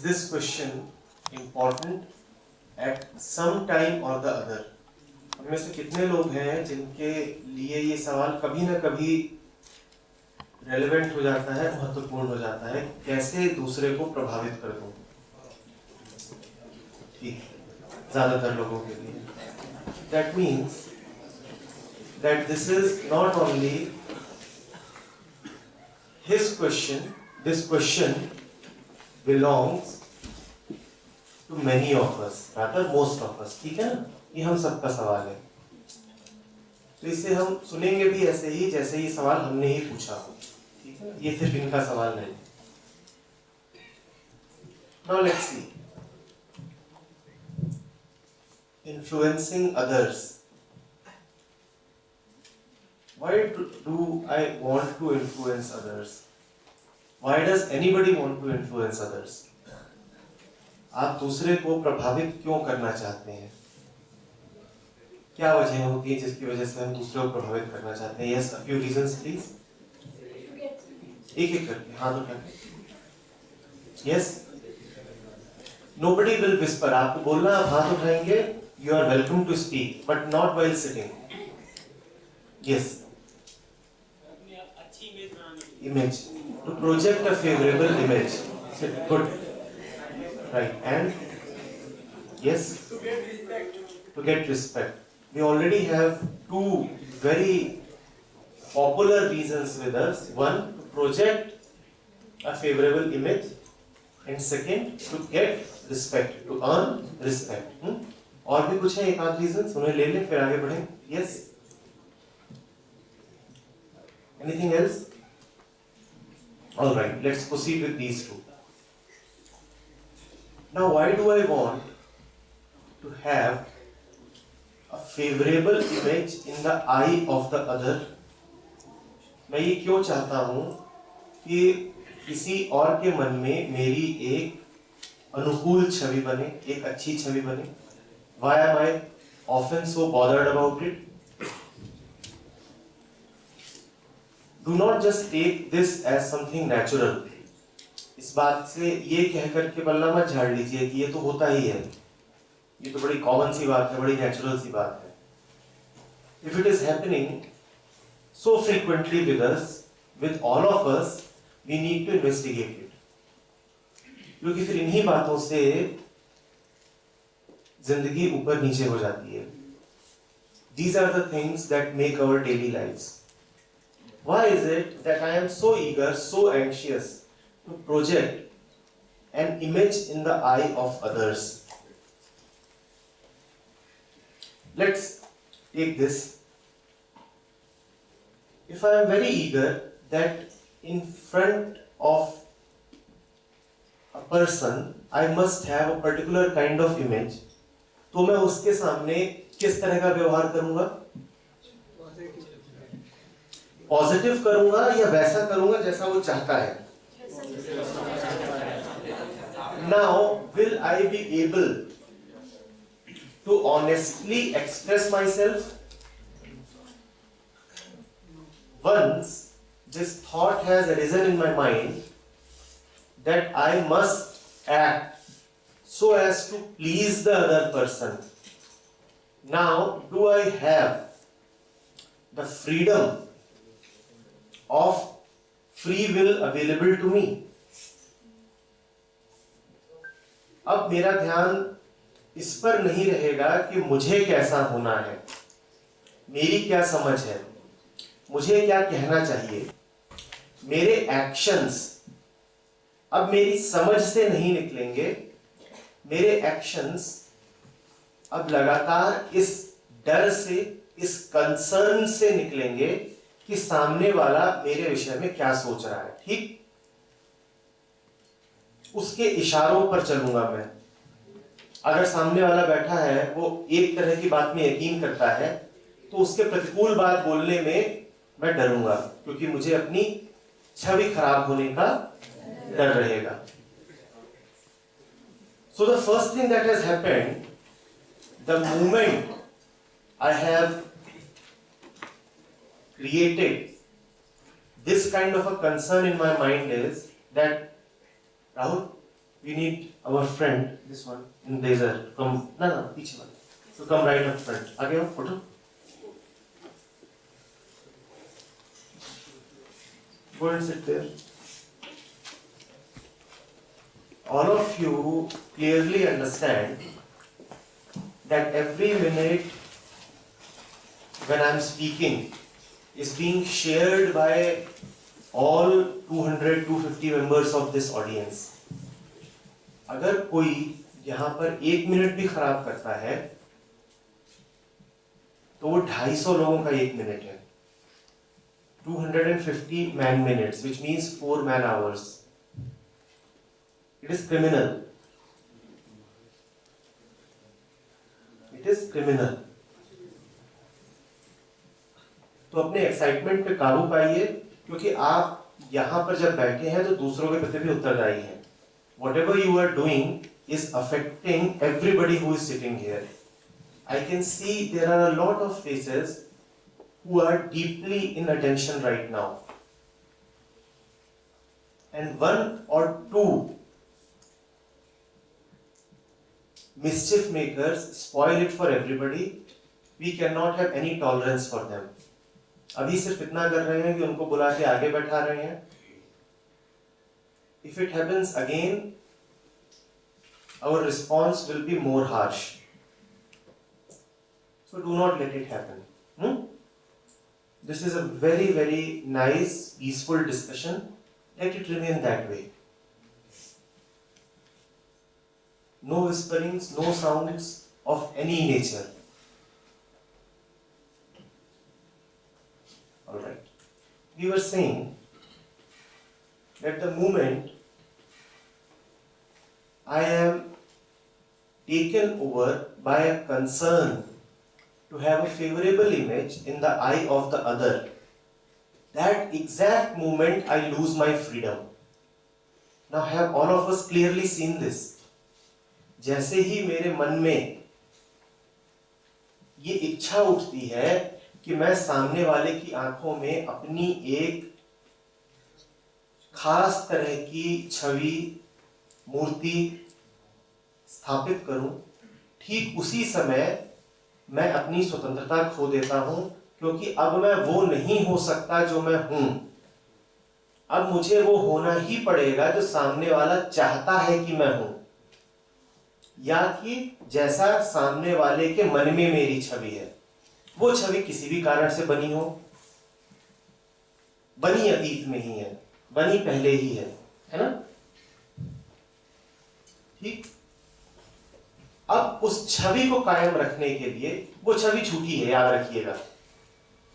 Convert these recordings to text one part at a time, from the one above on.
is this question important at some time or the other? हम में से कितने लोग हैं जिनके लिए ये सवाल कभी ना कभी रेलेवेंट हो जाता है, महत्वपूर्ण हो जाता है, कैसे दूसरे को प्रभावित कर दूं? ठीक, ज्यादातर लोगों के लिए that means that this is not only his question, this question belongs to many of us, rather most of us. ठीक है ना, ये हम सबका सवाल है, तो इसे हम सुनेंगे भी ऐसे ही जैसे ये सवाल हमने ही पूछा हो, ठीक है ना, ये सिर्फ इनका सवाल नहीं. Now let's see. Influencing others. Why do I want to influence others? Why does anybody want to influence others? आप दूसरे को प्रभावित क्यों करना चाहते हैं? क्या वजह होती है जिसकी वजह से हम दूसरे को प्रभावित करना चाहते हैं? Yes, a few reasons please. एक एक करके हाथ उठाएं. Yes. Nobody will whisper. आपको बोलना, आप हाथ उठाएंगे. You are welcome to speak, but not while sitting. Yes. Image. To project a favorable image. Good. Right. And yes. To get respect. We already have two very popular reasons with us. One, to project a favorable image, and second, to get respect, to earn respect. और भी कुछ है एक आध reason, उन्हें ले लें फिर आगे बढ़ें. Yes. Anything else? All right, let's proceed with these two. Now, why do I want to have a favorable image in the eye of the other? मैं ये क्यों चाहता हूँ कि किसी और के मन में मेरी एक अनुकूल छवि बने, एक अच्छी छवि बने? Why am I often so bothered about it? Do not just take this as something natural. इस बात से ये कहकर के बल्ला मत झाड़ लीजिए कि ये तो होता ही है, ये तो बड़ी कॉमन सी बात है, बड़ी नेचुरल सी बात है. If it is happening so frequently with us, with all of us, we need to investigate it. क्योंकि फिर इन्हीं बातों से जिंदगी ऊपर नीचे हो जाती है. These are the things that make our daily lives. Why is it that I am so eager, so anxious to project an image in the eye of others? Let's take this. If I am very eager that in front of a person I must have a particular kind of image, तो मैं उसके सामने किस तरह का व्यवहार करूंगा? Positive करूंगा या वैसा करूंगा जैसा वो चाहता है? Now, will I be able to honestly express myself? Once this thought has arisen in my mind that I must act so as to please the other person. Now, do I have the freedom of free will available to me? अब मेरा ध्यान इस पर नहीं रहेगा कि मुझे कैसा होना है, मेरी क्या समझ है, मुझे क्या कहना चाहिए. मेरे एक्शंस अब मेरी समझ से नहीं निकलेंगे. मेरे एक्शंस अब लगातार इस डर से, इस कंसर्न से निकलेंगे कि सामने वाला मेरे विषय में क्या सोच रहा है. ठीक, उसके इशारों पर चलूंगा मैं. अगर सामने वाला बैठा है, वो एक तरह की बात में यकीन करता है, तो उसके प्रतिकूल बात बोलने में मैं डरूंगा, क्योंकि मुझे अपनी छवि खराब होने का डर रहेगा. So the first thing that has happened, the moment I have created this kind of a concern in my mind is that, Rahul, we need our friend, this one in blazer, come, no, पीछे वाला, so come right up front. आगे आओ, उठो. Go and sit there. All of you clearly understand that every minute when I'm speaking is being shared by all 200-250 members of this audience. अगर कोई यहाँ पर 1 minute भी खराब करता है तो वो 250 लोगों का 1 मिनट है. 250 man minutes, which means 4 man hours. It is criminal. It is criminal. तो अपने एक्साइटमेंट पे काबू पाइए, क्योंकि आप यहाँ पर जब बैठे हैं तो दूसरों के प्रति भी उत्तरदायी हैं. Whatever you are doing is affecting everybody who is sitting here. I can see there are a lot of faces who are deeply in attention right now. And 1 or 2 mischief makers spoil it for everybody. We cannot have any tolerance for them. अभी सिर्फ इतना कर रहे हैं कि उनको बुला के आगे बैठा रहे हैं. If it happens again, our response will be more harsh. So do not let it happen. This is a very, very nice, peaceful discussion. Let it remain that way. No whisperings, no sounds of any nature. Alright. We were saying that the moment I am taken over by a concern to have a favorable image in the eye of the other, that exact moment I lose my freedom. Now have all of us clearly seen this? जैसे ही मेरे मन में ये इच्छा उठती है कि मैं सामने वाले की आंखों में अपनी एक खास तरह की छवि, मूर्ति स्थापित करूं, ठीक उसी समय मैं अपनी स्वतंत्रता खो देता हूं, क्योंकि अब मैं वो नहीं हो सकता जो मैं हूं. अब मुझे वो होना ही पड़ेगा जो सामने वाला चाहता है कि मैं हूं, या कि जैसा सामने वाले के मन में मेरी छवि है. वो छवि किसी भी कारण से बनी हो, बनी अतीत में ही है, बनी पहले ही है ना? ठीक. अब उस छवि को कायम रखने के लिए, वो छवि झूठी है, याद रखिएगा,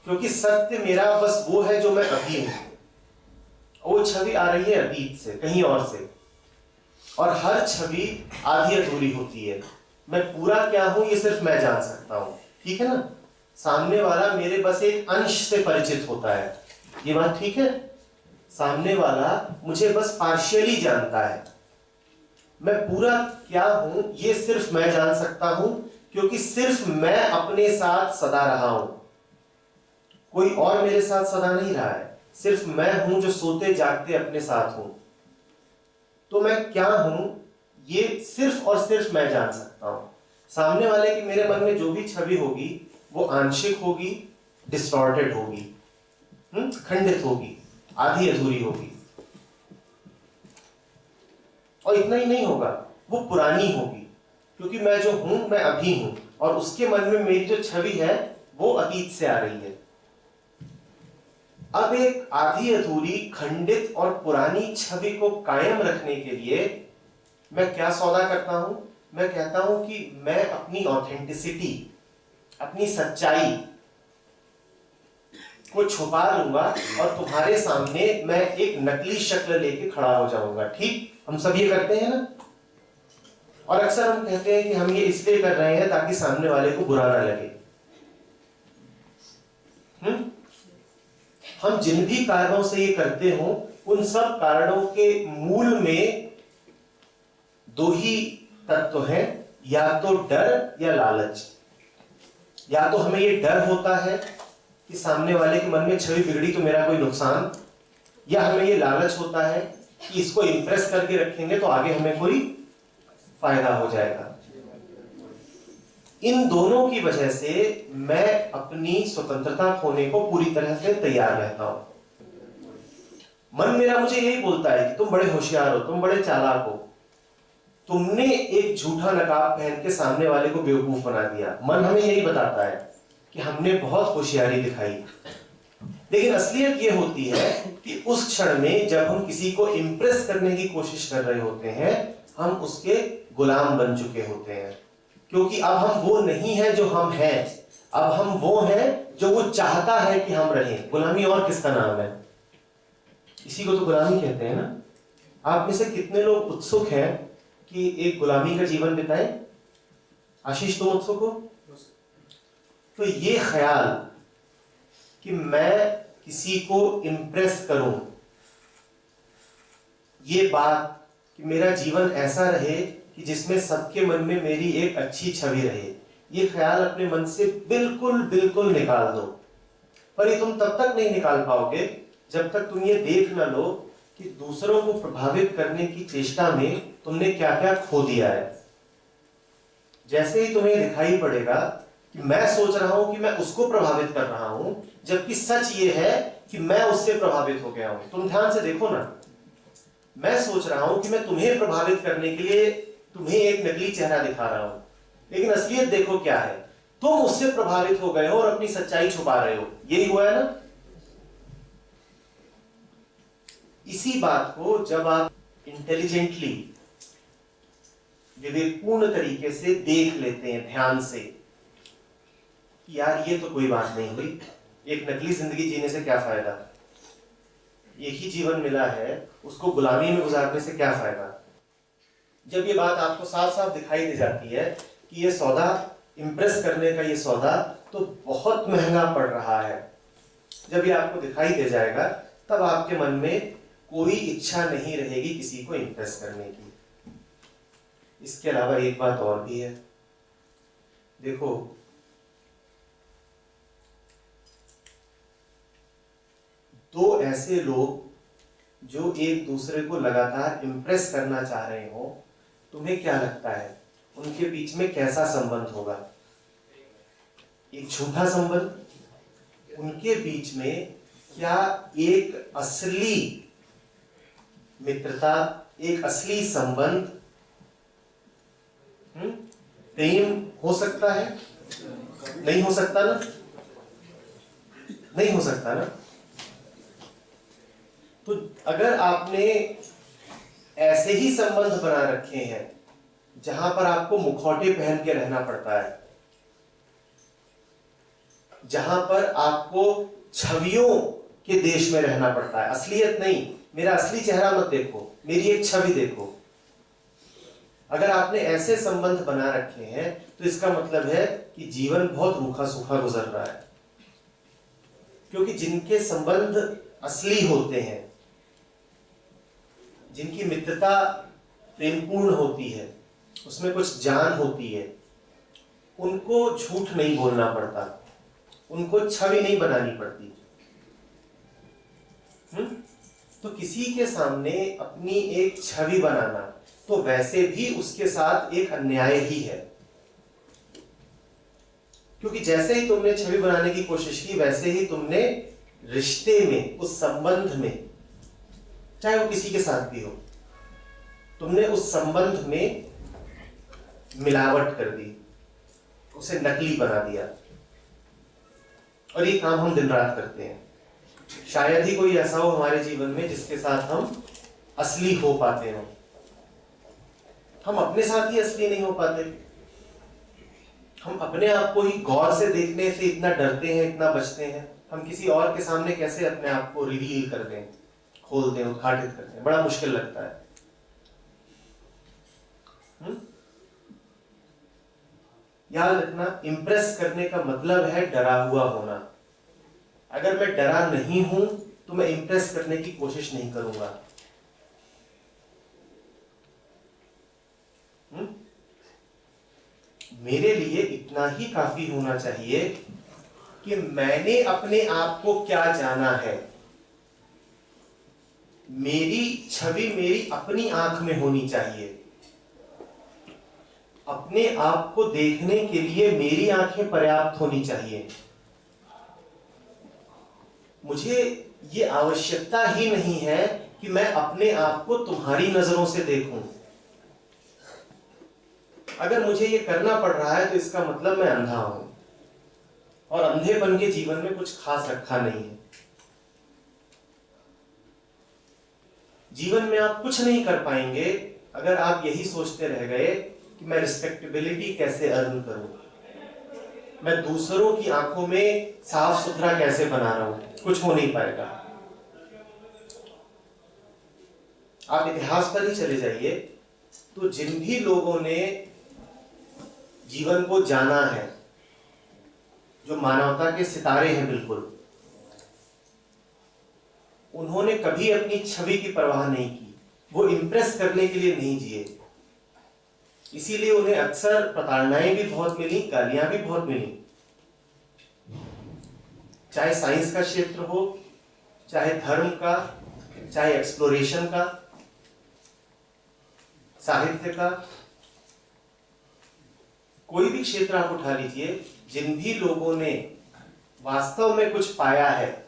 क्योंकि सत्य मेरा बस वो है जो मैं अभी हूं. वो छवि आ रही है अतीत से, कहीं और से, और हर छवि आधी अधूरी होती है. मैं पूरा क्या हूं ये सिर्फ मैं जान सकता हूं. ठीक है ना? सामने वाला मेरे बस एक अंश से परिचित होता है. ये बात ठीक है? सामने वाला मुझे बस पार्शियली जानता है. मैं पूरा क्या हूं ये सिर्फ मैं जान सकता हूं, क्योंकि सिर्फ मैं अपने साथ सदा रहा हूं. कोई और मेरे साथ सदा नहीं रहा है. सिर्फ मैं हूं जो सोते जागते अपने साथ हूं. तो मैं क्या हूं ये सिर्फ और सिर्फ मैं जान सकता हूं. सामने वाले की मेरे मन में जो भी छवि होगी वो आंशिक होगी, डिस्टॉर्टेड होगी, खंडित होगी, आधी अधूरी होगी. और इतना ही नहीं होगा, वो पुरानी होगी, क्योंकि मैं जो हूं मैं अभी हूं, और उसके मन में मेरी जो छवि है वो अतीत से आ रही है. अब एक आधी अधूरी, खंडित और पुरानी छवि को कायम रखने के लिए मैं क्या सौदा करता हूं? मैं कहता हूं कि मैं अपनी ऑथेंटिसिटी, अपनी सच्चाई को छुपा लूंगा और तुम्हारे सामने मैं एक नकली शक्ल लेके खड़ा हो जाऊंगा. ठीक? हम सब ये करते हैं ना? और अक्सर हम कहते हैं कि हम ये इसलिए कर रहे हैं ताकि सामने वाले को बुरा ना लगे. हम जिन भी कारणों से ये करते हो, उन सब कारणों के मूल में 2 ही तत्व हैं, या तो डर या लालच. या तो हमें ये डर होता है कि सामने वाले के मन में छवि बिगड़ी तो मेरा कोई नुकसान, या हमें ये लालच होता है कि इसको इम्प्रेस करके रखेंगे तो आगे हमें कोई फायदा हो जाएगा। इन दोनों की वजह से मैं अपनी स्वतंत्रता खोने को पूरी तरह से तैयार रहता हूं। मन मेरा मुझे यही बोलता है कि तुम बड़े होशियार हो, तुम बड़े चालाक हो, तुमने एक झूठा नकाब पहन के सामने वाले को बेवकूफ बना दिया। मन हमें यही बताता है कि हमने बहुत होशियारी दिखाई। लेकिन असलियत यह होती है कि उस क्षण में जब हम किसी को इंप्रेस करने की कोशिश कर रहे होते हैं, हम उसके गुलाम बन चुके होते हैं। क्योंकि अब हम वो नहीं है जो हम हैं, अब हम वो हैं जो वो चाहता है कि हम रहें। गुलामी और किसका नाम है? इसी को तो गुलामी कहते हैं ना। आप में से कितने लोग उत्सुक हैं कि एक गुलामी का जीवन बिताएं? आशीष, तुम उत्सुक हो? तो ये ख्याल कि मैं किसी को इंप्रेस करूं, ये बात कि मेरा जीवन ऐसा रहे कि जिसमें सबके मन में मेरी एक अच्छी छवि रहे, ये ख्याल अपने मन से बिल्कुल बिल्कुल निकाल दो। पर ये तुम तब तक नहीं निकाल पाओगे जब तक तुम ये देख न लो कि दूसरों को प्रभावित करने की चेष्टा में तुमने क्या क्या खो दिया है। जैसे ही तुम्हें दिखाई पड़ेगा कि मैं सोच रहा हूं कि मैं उसको प्रभावित कर रहा हूं, जबकि सच ये है कि मैं उससे प्रभावित हो गया हूं। तुम ध्यान से देखो ना, मैं सोच रहा हूं कि मैं तुम्हें प्रभावित करने के लिए तुम्हें एक नकली चेहरा दिखा रहा हूं, लेकिन असलियत देखो क्या है, तुम उससे प्रभावित हो गए हो और अपनी सच्चाई छुपा रहे हो। यही हुआ है ना। इसी बात को जब आप इंटेलिजेंटली, विवेकपूर्ण तरीके से देख लेते हैं ध्यान से कि यार ये तो कोई बात नहीं हुई, एक नकली जिंदगी जीने से क्या फायदा, एक ही जीवन मिला है, उसको गुलामी में गुजारने से क्या फायदा। जब ये बात आपको साफ साफ दिखाई दे जाती है कि ये सौदा, इंप्रेस करने का ये सौदा तो बहुत महंगा पड़ रहा है, जब ये आपको दिखाई दे जाएगा तब आपके मन में कोई इच्छा नहीं रहेगी किसी को इंप्रेस करने की। इसके अलावा एक बात और भी है, देखो दो ऐसे लोग जो एक दूसरे को लगातार इंप्रेस करना चाह रहे हो, तुम्हें क्या लगता है उनके बीच में कैसा संबंध होगा? एक झूठा संबंध? उनके बीच में क्या एक असली मित्रता, एक असली संबंध, प्रेम हो सकता है? नहीं हो सकता ना, नहीं हो सकता ना। तो अगर आपने ऐसे ही संबंध बना रखे हैं जहां पर आपको मुखौटे पहन के रहना पड़ता है, जहां पर आपको छवियों के देश में रहना पड़ता है, असलियत नहीं, मेरा असली चेहरा मत देखो, मेरी एक छवि देखो, अगर आपने ऐसे संबंध बना रखे हैं तो इसका मतलब है कि जीवन बहुत रूखा सूखा गुजर रहा है। क्योंकि जिनके संबंध असली होते हैं, जिनकी मित्रता प्रेमपूर्ण होती है, उसमें कुछ जान होती है, उनको झूठ नहीं बोलना पड़ता, उनको छवि नहीं बनानी पड़ती। तो किसी के सामने अपनी एक छवि बनाना तो वैसे भी उसके साथ एक अन्याय ही है। क्योंकि जैसे ही तुमने छवि बनाने की कोशिश की, वैसे ही तुमने रिश्ते में, उस संबंध में, चाहे वो किसी के साथ भी हो, तुमने उस संबंध में मिलावट कर दी, उसे नकली बना दिया। और ये काम हम दिन रात करते हैं। शायद ही कोई ऐसा हो हमारे जीवन में जिसके साथ हम असली हो पाते हो। हम अपने साथ ही असली नहीं हो पाते। हम अपने आप को ही गौर से देखने से इतना डरते हैं, इतना बचते हैं, हम किसी और के सामने कैसे अपने आप को रिवील कर दें, खोल दें, उद्घाटित कर दें, बड़ा मुश्किल लगता है। याद रखना, इंप्रेस करने का मतलब है डरा हुआ होना। अगर मैं डरा नहीं हूं तो मैं इंप्रेस करने की कोशिश नहीं करूंगा। मेरे लिए इतना ही काफी होना चाहिए कि मैंने अपने आप को क्या जाना है, मेरी छवि मेरी अपनी आंख में होनी चाहिए। अपने आप को देखने के लिए मेरी आंखें पर्याप्त होनी चाहिए। मुझे ये आवश्यकता ही नहीं है कि मैं अपने आप को तुम्हारी नजरों से देखूं। अगर मुझे ये करना पड़ रहा है तो इसका मतलब मैं अंधा हूं, और अंधेपन के जीवन में कुछ खास रखा नहीं है। जीवन में आप कुछ नहीं कर पाएंगे अगर आप यही सोचते रह गए कि मैं रिस्पेक्टेबिलिटी कैसे अर्न करूं, मैं दूसरों की आंखों में साफ सुथरा कैसे बना रहा हूं। कुछ हो नहीं पाएगा। आप इतिहास पर ही चले जाइए, तो जिन भी लोगों ने जीवन को जाना है, जो मानवता के सितारे हैं बिल्कुल, उन्होंने कभी अपनी छवि की परवाह नहीं की। वो इंप्रेस करने के लिए नहीं जिए। इसीलिए उन्हें अक्सर प्रताड़नाएं भी बहुत मिली, गालियां भी बहुत मिली। चाहे साइंस का क्षेत्र हो, चाहे धर्म का, चाहे एक्सप्लोरेशन का, साहित्य का, कोई भी क्षेत्र आप उठा लीजिए, जिन भी लोगों ने वास्तव में कुछ पाया है,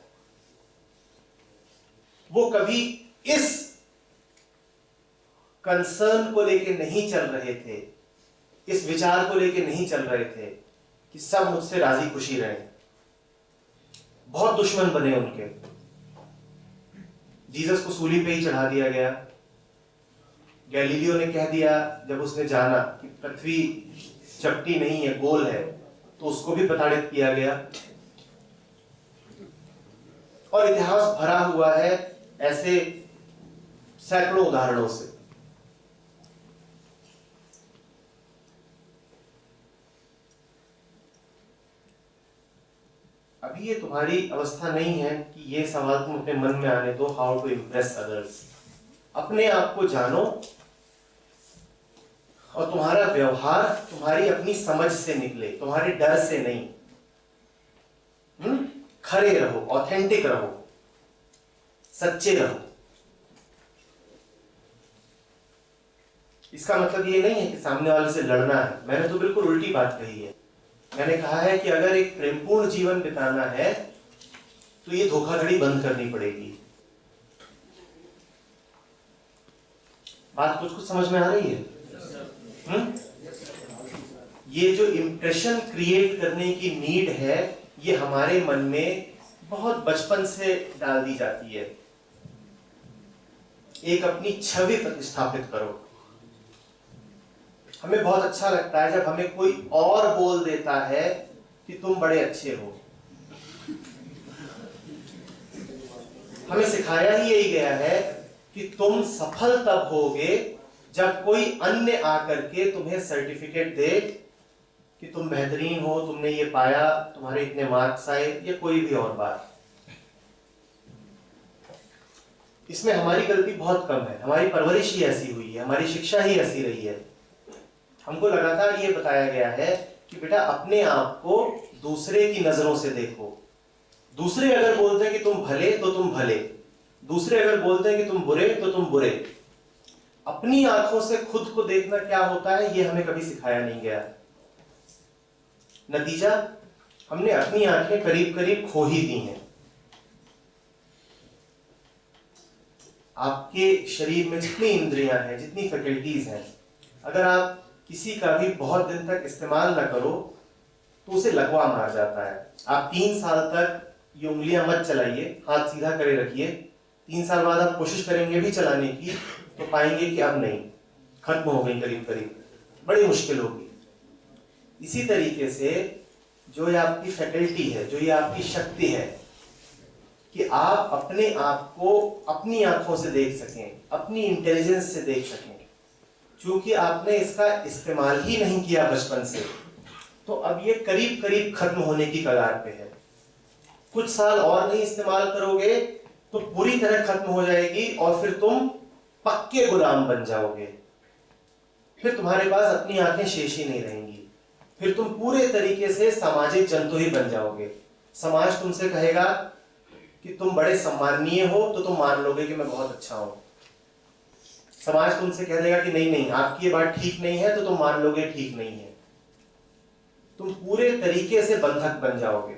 वो कभी इस कंसर्न को लेके नहीं चल रहे थे, इस विचार को लेके नहीं चल रहे थे कि सब मुझसे राजी खुशी रहे। बहुत दुश्मन बने उनके। जीसस को सूली पे ही चढ़ा दिया गया। गैलीलियो ने कह दिया जब उसने जाना कि पृथ्वी चपटी नहीं है, गोल है, तो उसको भी प्रताड़ित किया गया। और इतिहास भरा हुआ है ऐसे सैकड़ों उदाहरणों से। अभी ये तुम्हारी अवस्था नहीं है कि ये सवाल तुम अपने मन में आने दो, हाउ टू इम्प्रेस अदर्स। अपने आप को जानो, और तुम्हारा व्यवहार तुम्हारी अपनी समझ से निकले, तुम्हारे डर से नहीं। खरे रहो, ऑथेंटिक रहो, सच्चे रहो। इसका मतलब ये नहीं है कि सामने वाले से लड़ना है। मैंने तो बिल्कुल उल्टी बात कही है। मैंने कहा है कि अगर एक प्रेमपूर्ण जीवन बिताना है तो ये धोखाधड़ी बंद करनी पड़ेगी। बात कुछ कुछ समझ में आ रही है? ये जो इंप्रेशन क्रिएट करने की नीड है, ये हमारे मन में बहुत बचपन से डाल दी जाती है। एक अपनी छवि प्रतिस्थापित करो। हमें बहुत अच्छा लगता है जब हमें कोई और बोल देता है कि तुम बड़े अच्छे हो। हमें सिखाया ही यही गया है कि तुम सफल तब होगे जब कोई अन्य आकर के तुम्हें सर्टिफिकेट दे कि तुम बेहतरीन हो, तुमने ये पाया, तुम्हारे इतने मार्क्स आए, या कोई भी और बात। इसमें हमारी गलती बहुत कम है। हमारी परवरिश ही ऐसी हुई है, हमारी शिक्षा ही ऐसी रही है। हमको लगातार ये बताया गया है कि बेटा अपने आप को दूसरे की नजरों से देखो। दूसरे अगर बोलते हैं कि तुम भले तो तुम भले, दूसरे अगर बोलते हैं कि तुम बुरे तो तुम बुरे। अपनी आंखों से खुद को देखना क्या होता है ये हमें कभी सिखाया नहीं गया। नतीजा, हमने अपनी आंखें करीब करीब खो ही दी हैं। आपके शरीर में जितनी इंद्रियां हैं, जितनी फैकल्टीज हैं, अगर आप किसी का भी बहुत दिन तक इस्तेमाल ना करो तो उसे लगवा मार जाता है। आप 3 साल तक ये उंगलियां मत चलाइए, हाथ सीधा करे रखिए। 3 साल बाद आप कोशिश करेंगे भी चलाने की तो पाएंगे कि अब नहीं, खत्म हो गई, करीब करीब, बड़ी मुश्किल होगी। इसी तरीके से जो ये आपकी फैकल्टी है, जो ये आपकी शक्ति है कि आप अपने आप को अपनी आंखों से देख सकें, अपनी इंटेलिजेंस से देख सकें, क्योंकि आपने इसका इस्तेमाल ही नहीं किया बचपन से, तो अब ये करीब करीब खत्म होने की कगार पे है। कुछ साल और नहीं इस्तेमाल करोगे तो पूरी तरह खत्म हो जाएगी और फिर तुम पक्के गुलाम बन जाओगे। फिर तुम्हारे पास अपनी आंखें शेष ही नहीं रहेंगी। फिर तुम पूरे तरीके से सामाजिक जंतु ही बन जाओगे। समाज तुमसे कहेगा कि कि तुम बड़े सम्माननीय हो तो तुम मान लोगे कि मैं बहुत अच्छा हूं। समाज तुमसे कह देगा कि नहीं नहीं, आपकी ये बात ठीक नहीं है, तो तुम मान लोगे ठीक नहीं है। तुम पूरे तरीके से बंधक बन जाओगे।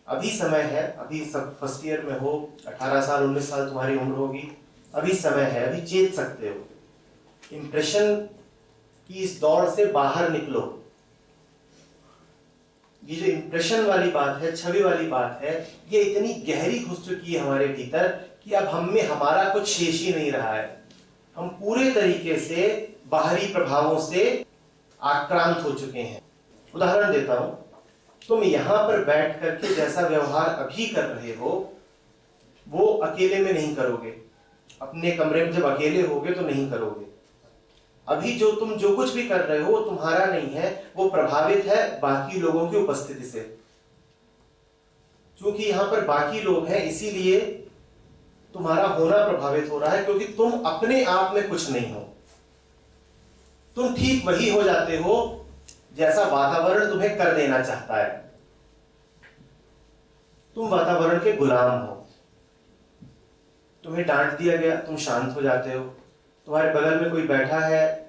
अभी समय है, अभी सब फर्स्ट ईयर में हो, 18 साल 19 साल तुम्हारी उम्र होगी, अभी समय है, अभी चेत सकते हो। इंप्रेशन की इस दौड़ से बाहर निकलो। ये जो इंप्रेशन वाली बात है, छवि वाली बात है, ये इतनी गहरी घुस चुकी है हमारे भीतर कि अब हम में हमारा कुछ शेष ही नहीं रहा है। हम पूरे तरीके से बाहरी प्रभावों से आक्रांत हो चुके हैं। उदाहरण देता हूं, तुम यहां पर बैठ करके जैसा व्यवहार अभी कर रहे हो वो अकेले में नहीं करोगे, अपने कमरे में जब अकेले होगे तो नहीं करोगे। अभी जो तुम जो कुछ भी कर रहे हो वो तुम्हारा नहीं है, वो प्रभावित है बाकी लोगों की उपस्थिति से। क्योंकि यहां पर बाकी लोग हैं इसीलिए तुम्हारा होना प्रभावित हो रहा है, क्योंकि तुम अपने आप में कुछ नहीं हो। तुम ठीक वही हो जाते हो जैसा वातावरण तुम्हें कर देना चाहता है। तुम वातावरण के गुलाम हो। तुम्हें डांट दिया गया, तुम शांत हो जाते हो। तुम्हारे बगल में कोई बैठा है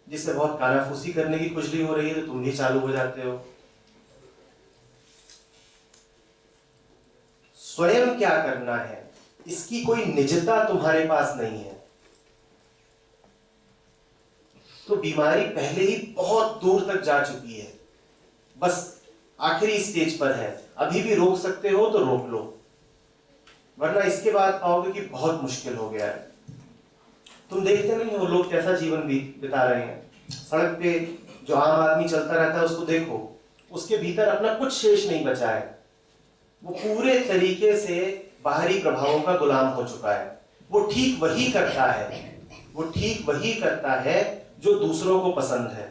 जिससे बहुत कानाफूसी करने की खुजली हो रही है, तो तुम भी चालू हो जाते हो। स्वयं क्या करना है इसकी कोई निजता तुम्हारे पास नहीं है। तो बीमारी पहले ही बहुत दूर तक जा चुकी है, बस आखिरी स्टेज पर है। अभी भी रोक सकते हो तो रोक लो, वरना इसके बाद पाओगे कि बहुत मुश्किल हो गया है। तुम देखते नहीं हो लोग कैसा जीवन बिता रहे हैं। सड़क पे जो आम आदमी चलता रहता है उसको देखो, उसके भीतर अपना कुछ शेष नहीं बचा है। वो पूरे तरीके से बाहरी प्रभावों का गुलाम हो चुका है। वो ठीक वही करता है, वो ठीक वही करता है जो दूसरों को पसंद है।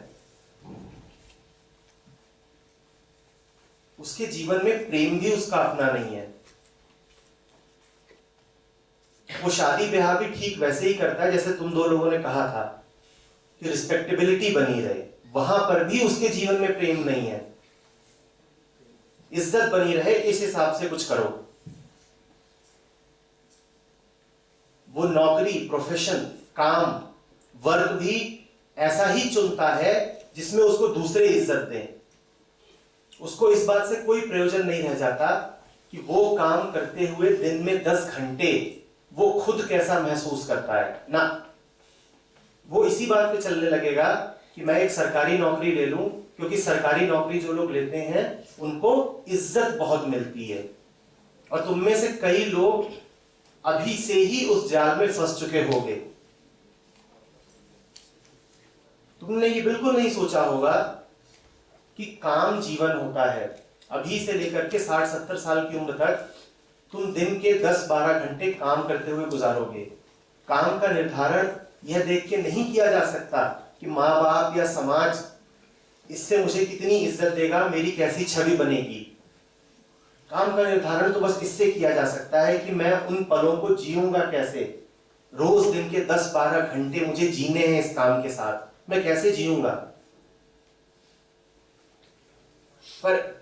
उसके जीवन में प्रेम भी उसका अपना नहीं है। वो शादी ब्याह भी ठीक वैसे ही करता है जैसे तुम दो लोगों ने कहा था कि रिस्पेक्टेबिलिटी बनी रहे। वहां पर भी उसके जीवन में प्रेम नहीं है। इज्जत बनी रहे इस हिसाब से कुछ करो। वो नौकरी, प्रोफेशन, काम, वर्क भी ऐसा ही चुनता है जिसमें उसको दूसरे इज्जत दें। उसको इस बात से कोई प्रयोजन नहीं रह जाता कि वो काम करते हुए दिन में 10 घंटे वो खुद कैसा महसूस करता है ना। वो इसी बात पे चलने लगेगा कि मैं एक सरकारी नौकरी ले लूं, क्योंकि सरकारी नौकरी जो लोग लेते हैं उनको इज्जत बहुत मिलती है। और तुम में से कई लोग अभी से ही उस जाल में फंस चुके होंगे। तुमने ये बिल्कुल नहीं सोचा होगा कि काम जीवन होता है। अभी से लेकर के 60-70 साल की उम्र तक तुम दिन के 10-12 घंटे काम करते हुए गुजारोगे। काम का निर्धारण यह देख के नहीं किया जा सकता कि माँ बाप या समाज इससे मुझे कितनी इज्जत देगा, मेरी कैसी छवि बनेगी। काम का निर्धारण तो बस इससे किया जा सकता है कि मैं उन पलों को जीऊंगा कैसे। रोज दिन के 10-12 घंटे मुझे जीने हैं इस काम के साथ, मैं कैसे जीऊंगा। पर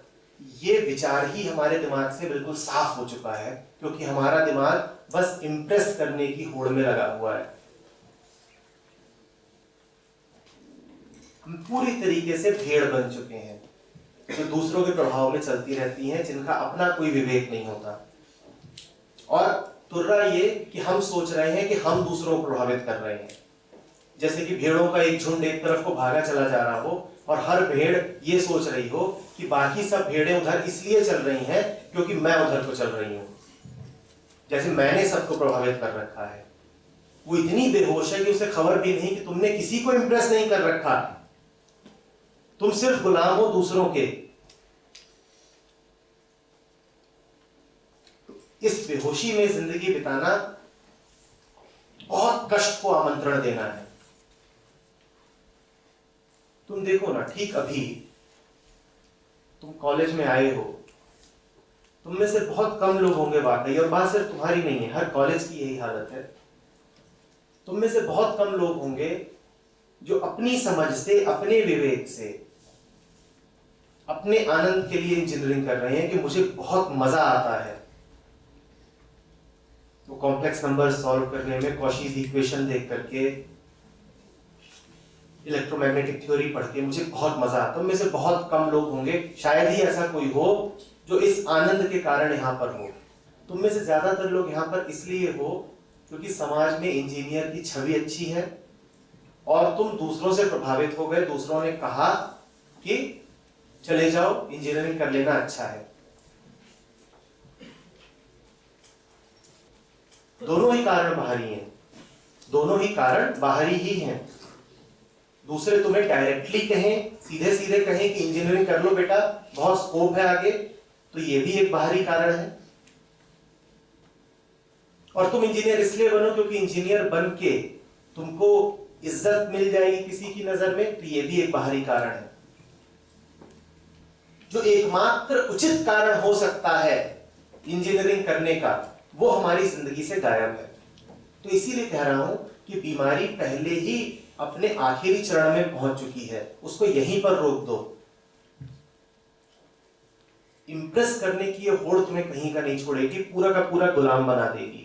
ये विचार ही हमारे दिमाग से बिल्कुल साफ हो चुका है, क्योंकि हमारा दिमाग बस इंप्रेस करने की होड़ में लगा हुआ है। हम पूरी तरीके से भेड़ बन चुके हैं जो दूसरों के प्रभाव में चलती रहती हैं, जिनका अपना कोई विवेक नहीं होता। और तुर्रा ये कि हम सोच रहे हैं कि हम दूसरों को प्रभावित कर रहे हैं। जैसे कि भेड़ों का एक झुंड एक तरफ को भागा चला जा रहा हो और हर भेड़ ये सोच रही हो कि बाकी सब भेड़ें उधर इसलिए चल रही हैं क्योंकि मैं उधर को चल रही हूं, जैसे मैंने सबको प्रभावित कर रखा है। वो इतनी बेहोश है कि उसे खबर भी नहीं कि तुमने किसी को इंप्रेस नहीं कर रखा, तुम सिर्फ गुलाम हो दूसरों के। इस बेहोशी में जिंदगी बिताना बहुत कष्ट को आमंत्रण देना है। तुम देखो ना, ठीक अभी तुम कॉलेज में आए हो, तुम में से बहुत कम लोग होंगे वाकई, और बात सिर्फ तुम्हारी नहीं है, हर कॉलेज की यही हालत है। तुम में से बहुत कम लोग होंगे जो अपनी समझ से, अपने विवेक से अपने आनंद के लिए इंजीनियरिंग कर रहे हैं कि मुझे बहुत मजा आता है, तो कॉम्प्लेक्स नंबर सॉल्व करने में, कॉशीज इक्वेशन देख करके, इलेक्ट्रोमैग्नेटिक थ्योरी पढ़ के मुझे बहुत मजा आता है। उनमें से बहुत कम लोग होंगे, शायद ही ऐसा कोई हो जो इस आनंद के कारण यहाँ पर हो। तुम में से ज्यादातर लोग यहाँ पर इसलिए हो क्योंकि समाज में इंजीनियर की छवि अच्छी है और तुम दूसरों से प्रभावित हो गए। दूसरों ने कहा कि चले जाओ इंजीनियरिंग कर लेना, अच्छा है। दोनों ही कारण बाहरी हैं, दोनों ही कारण बाहरी ही हैं। दूसरे तुम्हें डायरेक्टली कहें, सीधे सीधे कहें कि इंजीनियरिंग कर लो बेटा, बहुत स्कोप है आगे, तो ये भी एक बाहरी कारण है। और तुम इंजीनियर इसलिए बनो क्योंकि इंजीनियर बन के तुमको इज्जत मिल जाएगी किसी की नजर में, तो ये भी एक बाहरी कारण है। जो एकमात्र उचित कारण हो सकता है इंजीनियरिंग करने का, वो हमारी जिंदगी से गायब है। तो इसीलिए कह रहा हूं कि बीमारी पहले ही अपने आखिरी चरण में पहुंच चुकी है, उसको यहीं पर रोक दो। इंप्रेस करने की ये होड़ तुम्हें कहीं का नहीं छोड़ेगी, पूरा का पूरा गुलाम बना देगी।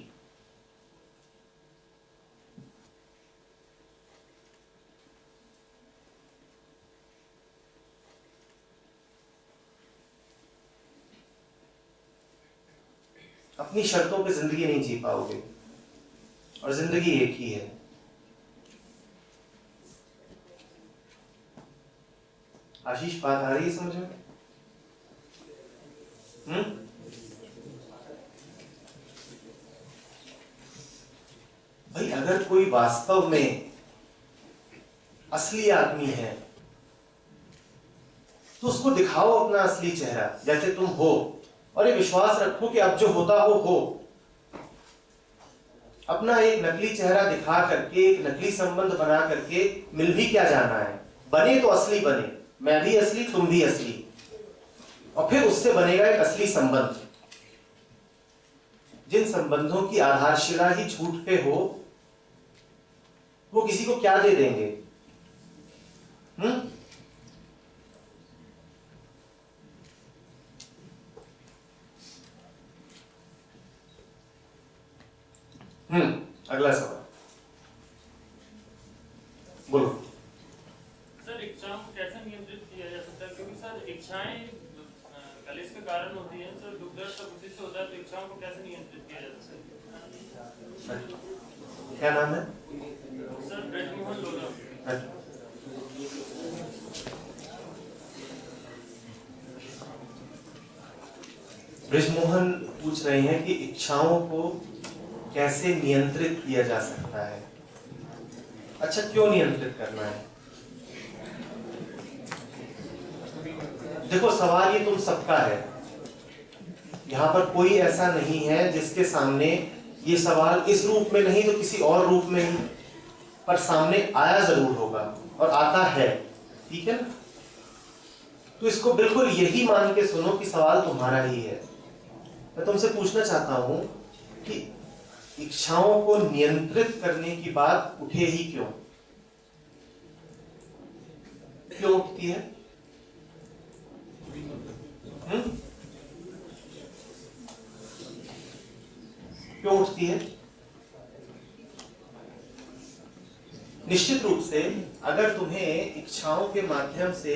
अपनी शर्तों पे जिंदगी नहीं जी पाओगे, और जिंदगी एक ही है। आशीष, बात आ रही है समझ में? भाई, अगर कोई वास्तव में असली आदमी है तो उसको दिखाओ अपना असली चेहरा जैसे तुम हो, और ये विश्वास रखो कि अब जो होता हो। अपना एक नकली चेहरा दिखा करके, एक नकली संबंध बना करके मिल भी क्या जाना है? बने तो असली बने, मैं भी असली, तुम भी असली, और फिर उससे बनेगा एक असली संबंध। जिन संबंधों की आधारशिला ही झूठ पे हो, वो किसी को क्या दे देंगे? अगला सवाल बोलो। सर, इच्छाओं को कैसे नियंत्रित किया जा सकता है? क्योंकि सर इच्छाएं कलेश के कारण होती हैं। सर दुख दर्द सब बुद्धि से होता है, तो इच्छाओं को कैसे नियंत्रित किया जा सकता है? क्या नाम है? सर ब्रजमोहन लोला। ब्रजमोहन पूछ रहे हैं कि इच्छाओं को कैसे नियंत्रित किया जा सकता है। अच्छा, क्यों नियंत्रित करना है? देखो, सवाल ये तुम सबका है। यहां पर कोई ऐसा नहीं है जिसके सामने ये सवाल इस रूप में नहीं तो किसी और रूप में ही, पर सामने आया जरूर होगा, और आता है। ठीक है ना? तो इसको बिल्कुल यही मान के सुनो कि सवाल तुम्हारा ही है। मैं तुमसे पूछना चाहता हूं कि इच्छाओं को नियंत्रित करने की बात उठे ही क्यों? क्यों उठती है? क्यों उठती है? निश्चित रूप से अगर तुम्हें इच्छाओं के माध्यम से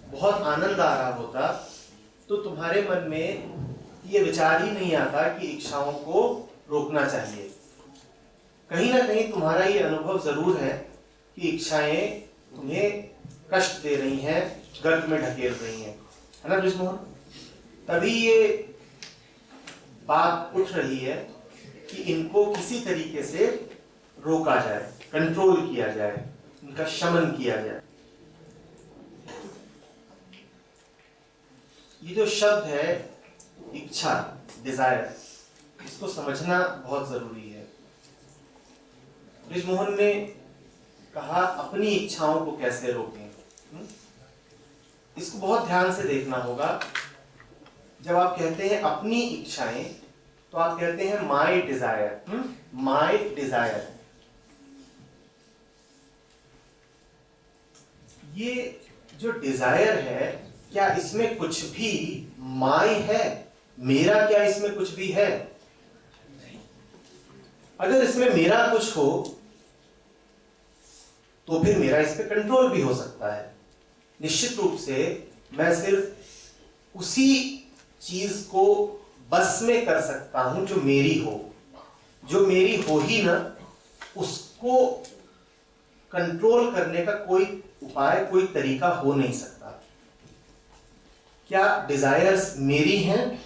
बहुत आनंद आ रहा होता तो तुम्हारे मन में ये विचार ही नहीं आता कि इच्छाओं को रोकना चाहिए। कहीं ना कहीं तुम्हारा ये अनुभव जरूर है कि इच्छाएं तुम्हें कष्ट दे रही हैं, गर्त में ढकेल रही हैं, है ना ब्रजमोहन? तभी ये बात उठ रही है कि इनको किसी तरीके से रोका जाए, कंट्रोल किया जाए, इनका शमन किया जाए। ये जो शब्द है इच्छा, डिजायर, इसको समझना बहुत जरूरी है। ब्रजमोहन ने कहा अपनी इच्छाओं को कैसे रोकें। इसको बहुत ध्यान से देखना होगा। जब आप कहते हैं अपनी इच्छाएं, तो आप कहते हैं माई डिजायर, माई डिजायर। ये जो डिजायर है क्या इसमें कुछ भी माय है? मेरा क्या इसमें कुछ भी है? अगर इसमें मेरा कुछ हो तो फिर मेरा इस पे कंट्रोल भी हो सकता है। निश्चित रूप से मैं सिर्फ उसी चीज को बस में कर सकता हूं जो मेरी हो। जो मेरी हो ही ना, उसको कंट्रोल करने का कोई उपाय, कोई तरीका हो नहीं सकता। क्या डिजायर्स मेरी हैं?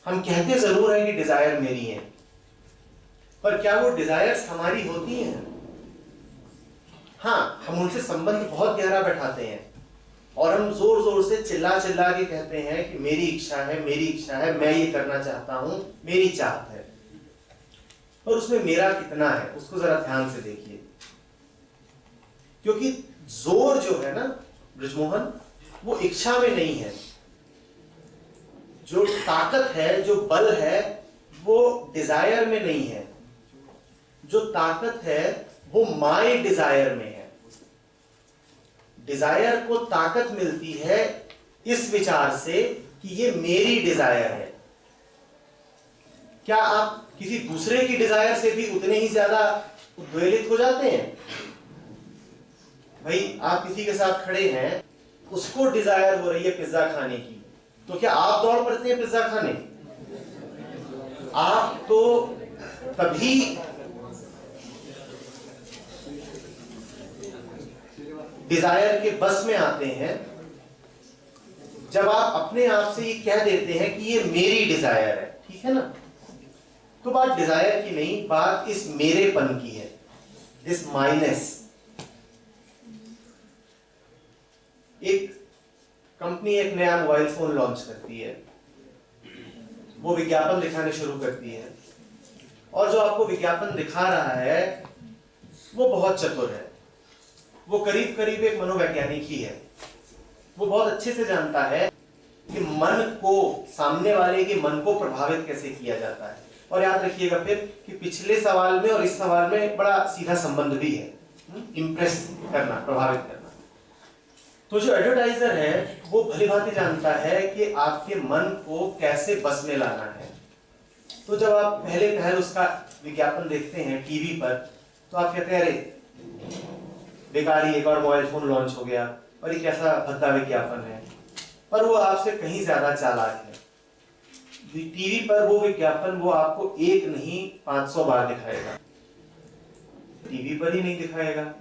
हम कहते जरूर हैं कि डिजायर मेरी हैं, पर क्या वो डिजायर्स हमारी होती हैं? हाँ, हम उनसे संबंध बहुत गहरा बैठाते हैं और हम जोर जोर से चिल्ला चिल्ला के कहते हैं कि मेरी इच्छा है, मेरी इच्छा है, मैं ये करना चाहता हूं, मेरी चाहत है। और उसमें मेरा कितना है उसको जरा ध्यान से देखिए, क्योंकि जोर जो है ना ब्रिजमोहन, वो इच्छा में नहीं है। जो ताकत है, जो बल है, वो डिजायर में नहीं है। जो ताकत है वो माय डिजायर में है। डिजायर को ताकत मिलती है इस विचार से कि ये मेरी डिजायर है। क्या आप किसी दूसरे की डिजायर से भी उतने ही ज्यादा उद्वेलित हो जाते हैं? भाई, आप किसी के साथ खड़े हैं, उसको डिजायर हो रही है पिज्जा खाने की, तो क्या आप दौड़ पड़ते हैं पिज्जा खाने? आप तो तभी डिजायर के बस में आते हैं जब आप अपने आप से ये कह देते हैं कि ये मेरी डिजायर है। ठीक है ना? तो बात डिजायर की नहीं, बात इस मेरेपन की है, दिस माइनेस। एक कंपनी एक नया मोबाइल फोन लॉन्च करती है, वो विज्ञापन दिखाने शुरू करती है, और जो आपको विज्ञापन दिखा रहा है वो बहुत चतुर है। वो करीब करीब एक मनोवैज्ञानिक ही है। वो बहुत अच्छे से जानता है कि मन को, सामने वाले के मन को प्रभावित कैसे किया जाता है। और याद रखिएगा फिर कि पिछले सवाल में और इस सवाल में बड़ा सीधा संबंध भी है, इंप्रेस करना, प्रभावित करना। तो जो एडवर्टाइजर है वो भली भांति जानता है कि आपके मन को कैसे बस में लाना है। तो जब आप पहले पहल उसका विज्ञापन देखते हैं टीवी पर, तो आप कहते हैं अरे बेकारी एक और मोबाइल फोन लॉन्च हो गया, और ये कैसा भद्दा विज्ञापन है। पर वो आपसे कहीं ज्यादा चालाक है। टीवी पर वो विज्ञापन वो आपको एक नहीं 500 बार दिखाएगा। टीवी पर ही नहीं दिखाएगा,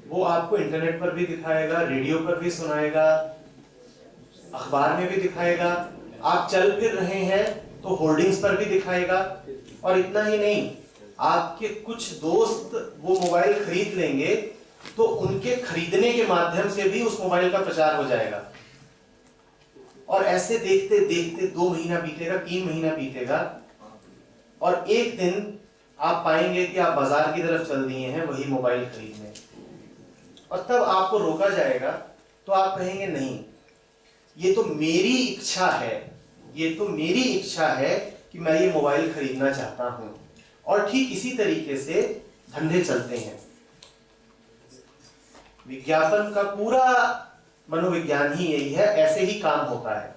वो आपको इंटरनेट पर भी दिखाएगा, रेडियो पर भी सुनाएगा, अखबार में भी दिखाएगा, आप चल फिर रहे हैं तो होर्डिंग्स पर भी दिखाएगा। और इतना ही नहीं, आपके कुछ दोस्त वो मोबाइल खरीद लेंगे तो उनके खरीदने के माध्यम से भी उस मोबाइल का प्रचार हो जाएगा। और ऐसे देखते देखते 2 महीना बीतेगा, 3 महीना बीतेगा, और एक दिन आप पाएंगे कि आप बाजार की तरफ चल दिए हैं वही मोबाइल खरीदने। और तब आपको रोका जाएगा तो आप कहेंगे नहीं, ये तो मेरी इच्छा है, ये तो मेरी इच्छा है कि मैं ये मोबाइल खरीदना चाहता हूं। और ठीक इसी तरीके से धंधे चलते हैं। विज्ञापन का पूरा मनोविज्ञान ही यही है, ऐसे ही काम होता है।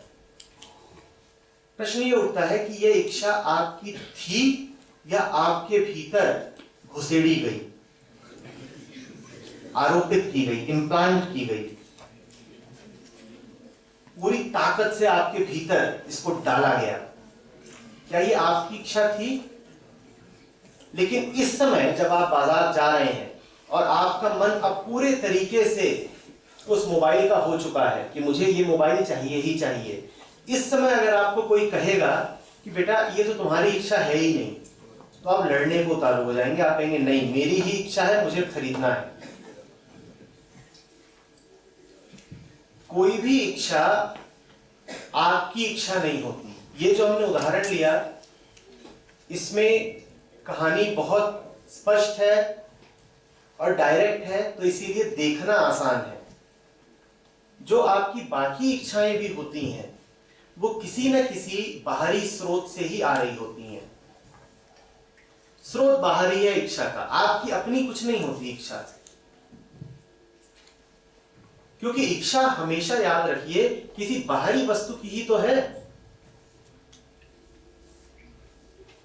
प्रश्न ये उठता है कि यह इच्छा आपकी थी या आपके भीतर घुसेड़ी गई, आरोपित की गई, इम्प्लांट की गई, पूरी ताकत से आपके भीतर इसको डाला गया। क्या ये आपकी इच्छा थी? लेकिन इस समय जब आप बाजार जा रहे हैं और आपका मन अब पूरे तरीके से उस मोबाइल का हो चुका है कि मुझे ये मोबाइल चाहिए ही चाहिए, इस समय अगर आपको कोई कहेगा कि बेटा ये तो तुम्हारी इच्छा है ही नहीं, तो आप लड़ने को उतारू हो जाएंगे। आप कहेंगे नहीं, मेरी ही इच्छा है, मुझे खरीदना है। कोई भी इच्छा आपकी इच्छा नहीं होती। ये जो हमने उदाहरण लिया, इसमें कहानी बहुत स्पष्ट है और डायरेक्ट है, तो इसीलिए देखना आसान है। जो आपकी बाकी इच्छाएं भी होती हैं वो किसी न किसी बाहरी स्रोत से ही आ रही होती हैं। स्रोत बाहरी है इच्छा का, आपकी अपनी कुछ नहीं होती इच्छा। क्योंकि इच्छा, हमेशा याद रखिए, किसी बाहरी वस्तु की ही तो है।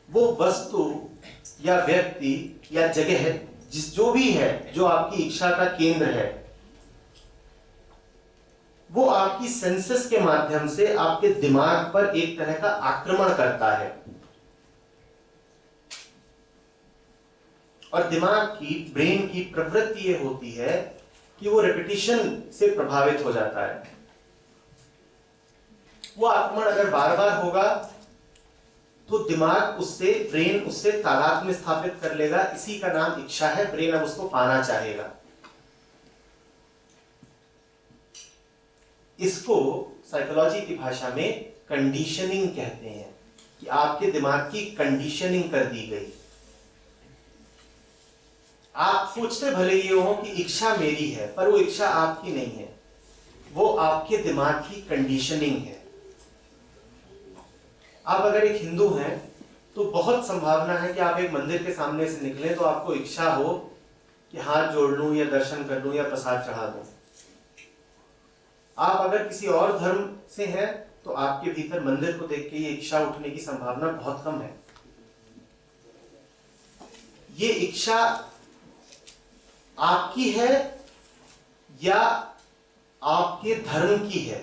वो वस्तु या व्यक्ति या जगह जो भी है, जो आपकी इच्छा का केंद्र है, वो आपकी सेंसेस के माध्यम से आपके दिमाग पर एक तरह का आक्रमण करता है। और दिमाग की, ब्रेन की प्रवृत्ति ये होती है कि वो रिपीटिशन से प्रभावित हो जाता है। वो आक्रमण अगर बार बार होगा तो दिमाग उससे, ब्रेन उससे तादात्म्य स्थापित कर लेगा। इसी का नाम इच्छा है। ब्रेन अब उसको पाना चाहेगा। इसको साइकोलॉजी की भाषा में कंडीशनिंग कहते हैं, कि आपके दिमाग की कंडीशनिंग कर दी गई। आप सोचते भले ये हो कि इच्छा मेरी है, पर वो इच्छा आपकी नहीं है, वो आपके दिमाग की कंडीशनिंग है। आप अगर एक हिंदू हैं तो बहुत संभावना है कि आप एक मंदिर के सामने से निकलें तो आपको इच्छा हो कि हाथ जोड़ लूं या दर्शन कर लूं या प्रसाद चढ़ा दूं। आप अगर किसी और धर्म से हैं तो आपके भीतर मंदिर को देख के ये इच्छा उठने की संभावना बहुत कम है। ये इच्छा आपकी है या आपके धर्म की है।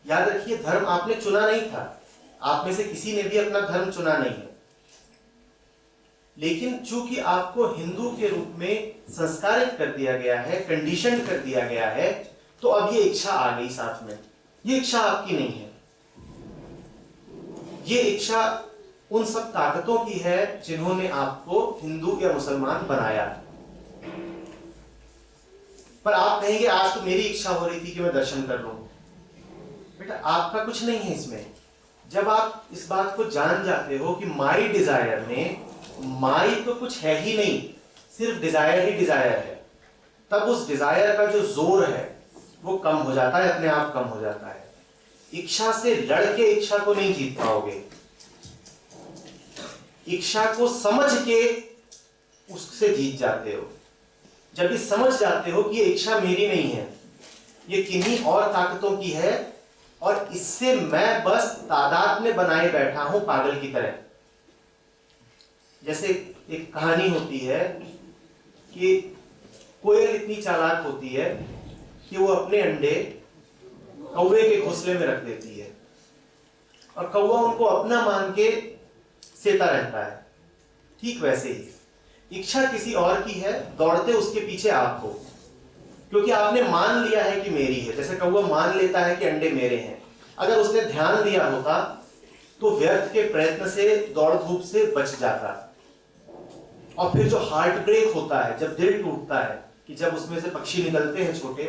याद रखिए, धर्म आपने चुना नहीं था। आप में से किसी ने भी अपना धर्म चुना नहीं है, लेकिन चूंकि आपको हिंदू के रूप में संस्कारित कर दिया गया है, कंडीशन कर दिया गया है, तो अब ये इच्छा आ गई साथ में। ये इच्छा आपकी नहीं है। ये इच्छा उन सब ताकतों की है जिन्होंने आपको हिंदू या मुसलमान बनाया। पर आप कहेंगे आज तो मेरी इच्छा हो रही थी कि मैं दर्शन कर लूं। बेटा, आपका कुछ नहीं है इसमें। जब आप इस बात को जान जाते हो कि माई डिजायर में माई तो कुछ है ही नहीं, सिर्फ डिजायर ही डिजायर है, तब उस डिजायर का जो जोर है वो कम हो जाता है, अपने आप कम हो जाता है। इच्छा से लड़के इच्छा को नहीं जीत पाओगे। इच्छा को समझ के उससे जीत जाते हो। जब ये समझ जाते हो कि ये इच्छा मेरी नहीं है, ये किन्हीं और ताकतों की है और इससे मैं बस तादाद में बनाए बैठा हूं पागल की तरह। जैसे एक कहानी होती है कि कोयल इतनी चालाक होती है कि वो अपने अंडे कौवे के घोंसले में रख देती है और कौवा उनको अपना मान के सेता रहता है। ठीक वैसे ही इच्छा किसी और की है, दौड़ते उसके पीछे आप हो, क्योंकि आपने मान लिया है कि मेरी है। जैसे कौवा मान लेता है कि अंडे मेरे हैं। अगर उसने ध्यान दिया होता तो व्यर्थ के प्रयत्न से, दौड़ धूप से बच जाता। और फिर जो हार्ट ब्रेक होता है, जब दिल टूटता है, कि जब उसमें से पक्षी निकलते हैं छोटे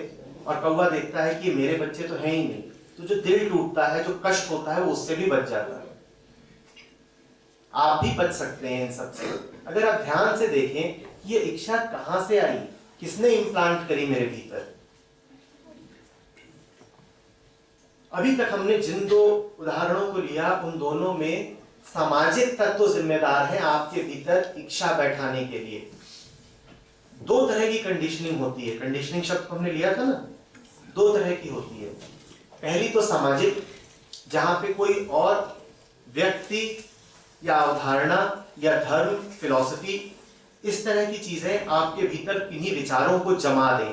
और कौवा देखता है कि मेरे बच्चे तो हैं ही नहीं, तो जो दिल टूटता है, जो कष्ट होता है, वो उससे भी बच जाता है। आप भी बच सकते हैं इन सब से अगर आप ध्यान से देखें ये इच्छा कहां से आई, किसने इम्प्लांट करी मेरे भीतर। अभी तक हमने जिन दो उदाहरणों को लिया, उन दोनों में सामाजिक तत्व जिम्मेदार हैं आपके भीतर इच्छा बैठाने के लिए। दो तरह की कंडीशनिंग होती है। कंडीशनिंग शब्द को हमने लिया था ना, दो तरह की होती है। पहली तो सामाजिक, जहां पे कोई और व्यक्ति या अवधारणा या धर्म, फिलॉसफी, इस तरह की चीजें आपके भीतर किन्हीं विचारों को जमा दें,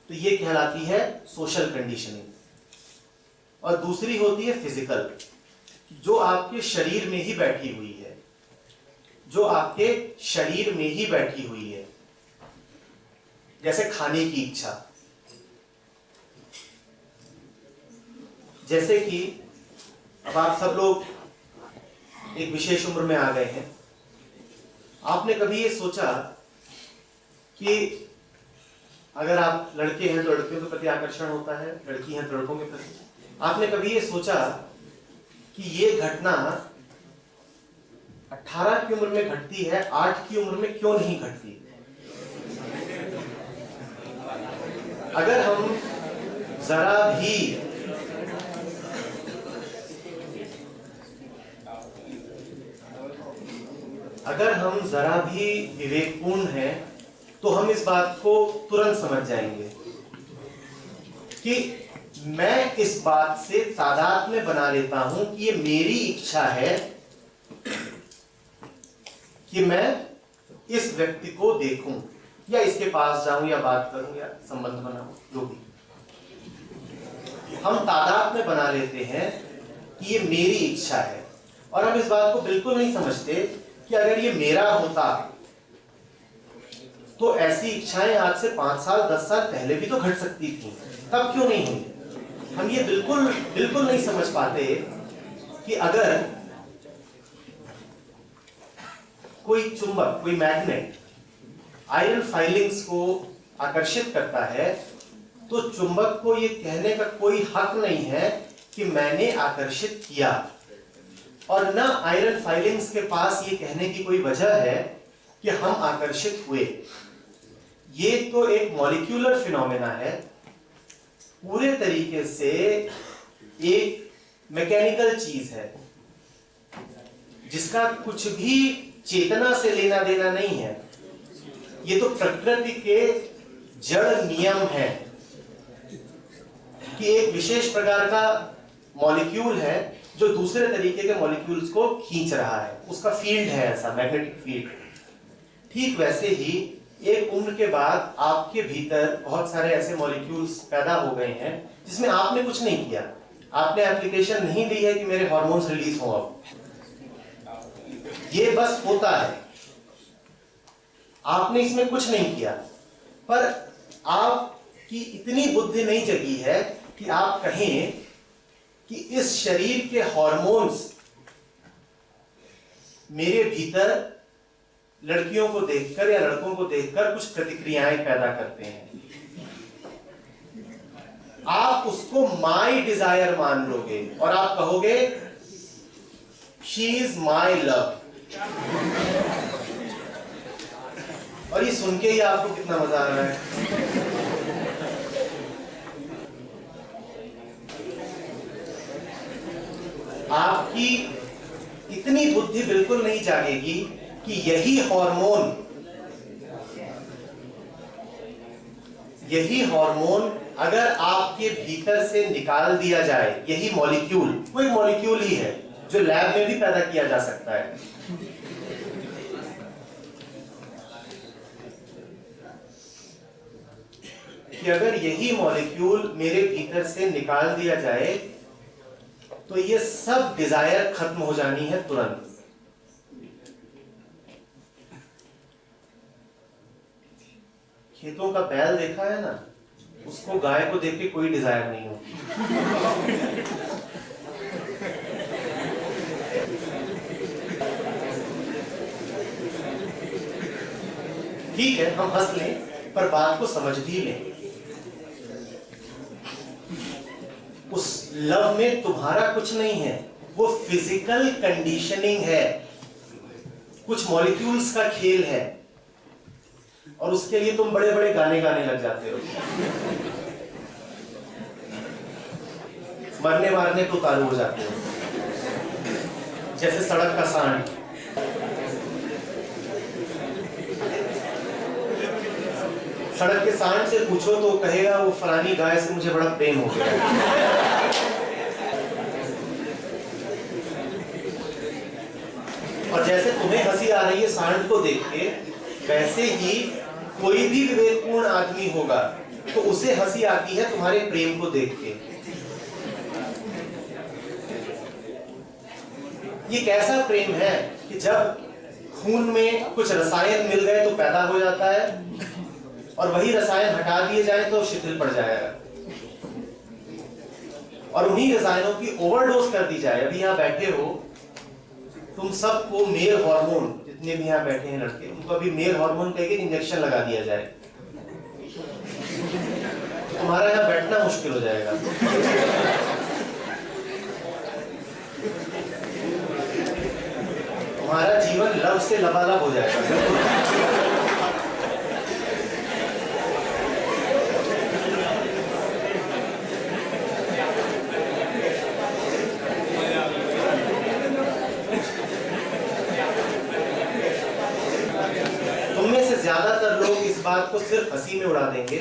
तो ये कहलाती है सोशल कंडीशनिंग। और दूसरी होती है फिजिकल, जो आपके शरीर में ही बैठी हुई है, जो आपके शरीर में ही बैठी हुई है। जैसे खाने की इच्छा, जैसे कि अब आप सब लोग एक विशेष उम्र में आ गए हैं। आपने कभी ये सोचा कि अगर आप लड़के हैं तो लड़कियों के प्रति आकर्षण होता है, लड़की हैं तो लड़कों के प्रति। आपने कभी ये सोचा कि ये घटना 18 की उम्र में घटती है, 8 की उम्र में क्यों नहीं घटती? अगर हम जरा भी विवेकपूर्ण हैं तो हम इस बात को तुरंत समझ जाएंगे कि मैं इस बात से तादाद में बना लेता हूं कि ये मेरी इच्छा है कि मैं इस व्यक्ति को देखूं या इसके पास जाऊं या बात करूं या संबंध बनाऊं, जो भी हम तादाद में बना लेते हैं कि ये मेरी इच्छा है। और हम इस बात को बिल्कुल नहीं समझते कि अगर ये मेरा होता तो ऐसी इच्छाएं आज से 5 साल 10 साल पहले भी तो घट सकती थी, तब क्यों नहीं हुई। हम ये बिल्कुल नहीं समझ पाते कि अगर कोई चुंबक, कोई मैग्नेट आयरन फाइलिंग्स को आकर्षित करता है तो चुंबक को ये कहने का कोई हक नहीं है कि मैंने आकर्षित किया, और न आयरन फाइलिंग्स के पास ये कहने की कोई वजह है कि हम आकर्षित हुए। ये तो एक मॉलिक्यूलर फिनोमेना है, पूरे तरीके से एक मैकेनिकल चीज है जिसका कुछ भी चेतना से लेना देना नहीं है। ये तो प्रकृति के जड़ नियम है कि एक विशेष प्रकार का मॉलिक्यूल है जो दूसरे तरीके के मॉलिक्यूल्स को खींच रहा है, उसका फील्ड है ऐसा, मैग्नेटिक फील्ड। ठीक वैसे ही एक उम्र के बाद आपके भीतर बहुत सारे ऐसे मॉलिक्यूल्स पैदा हो गए हैं जिसमें आपने कुछ नहीं किया, आपने एप्लीकेशन नहीं दी है कि मेरे हार्मोन्स रिलीज हो, अब ये बस होता है, आपने इसमें कुछ नहीं किया। पर आपकी इतनी बुद्धि नहीं जगी है कि आप कहें कि इस शरीर के हार्मोन्स मेरे भीतर लड़कियों को देखकर या लड़कों को देखकर कुछ प्रतिक्रियाएं पैदा करते हैं। आप उसको माई डिजायर मान लोगे और आप कहोगे शी इज माई लव। और ये सुन के ही आपको कितना मजा आ रहा है। आपकी इतनी बुद्धि बिल्कुल नहीं जागेगी कि यही हार्मोन अगर आपके भीतर से निकाल दिया जाए, यही मॉलिक्यूल, कोई मॉलिक्यूल ही है जो लैब में भी पैदा किया जा सकता है, कि अगर यही मॉलिक्यूल मेरे भीतर से निकाल दिया जाए तो ये सब डिजायर खत्म हो जानी है तुरंत। खेतों का बैल देखा है ना, उसको गाय को देख के कोई डिजायर नहीं होती। ठीक है, हम हंस लें पर बात को समझ भी लें। उस लव में तुम्हारा कुछ नहीं है, वो फिजिकल कंडीशनिंग है, कुछ मॉलिक्यूल्स का खेल है, और उसके लिए तुम बड़े बड़े गाने गाने लग जाते हो, मरने मारने को उतारू हो जाते हो, जैसे सड़क का सांड। सड़क के सांड से पूछो तो कहेगा वो फलानी गाय से मुझे बड़ा प्रेम हो गया। और जैसे तुम्हें हंसी आ रही है सांड को देख के, वैसे ही कोई भी विवेकपूर्ण आदमी होगा तो उसे हंसी आती है तुम्हारे प्रेम को देख के। ये कैसा प्रेम है कि जब खून में कुछ रसायन मिल गए तो पैदा हो जाता है, और वही रसायन हटा दिए जाए तो शिथिल पड़ जाएगा, और उन्हीं रसायनों की ओवरडोज कर दी जाए। अभी यहाँ बैठे हो तुम सबको मेल हार्मोन, जितने भी यहाँ बैठे हैं लड़के, उनको अभी मेल हार्मोन कह के इंजेक्शन लगा दिया जाए, तुम्हारा यहाँ बैठना मुश्किल हो जाएगा। तुम्हारा जीवन लव से लबालब हो जाएगा। ज्यादातर लोग इस बात को सिर्फ हंसी में उड़ा देंगे,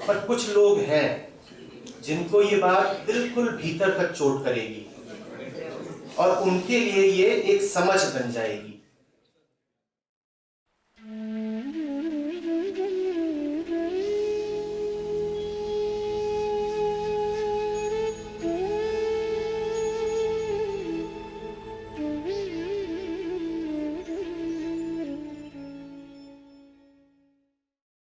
पर कुछ लोग हैं जिनको ये बात बिल्कुल भीतर तक चोट करेगी और उनके लिए ये एक समझ बन जाएगी।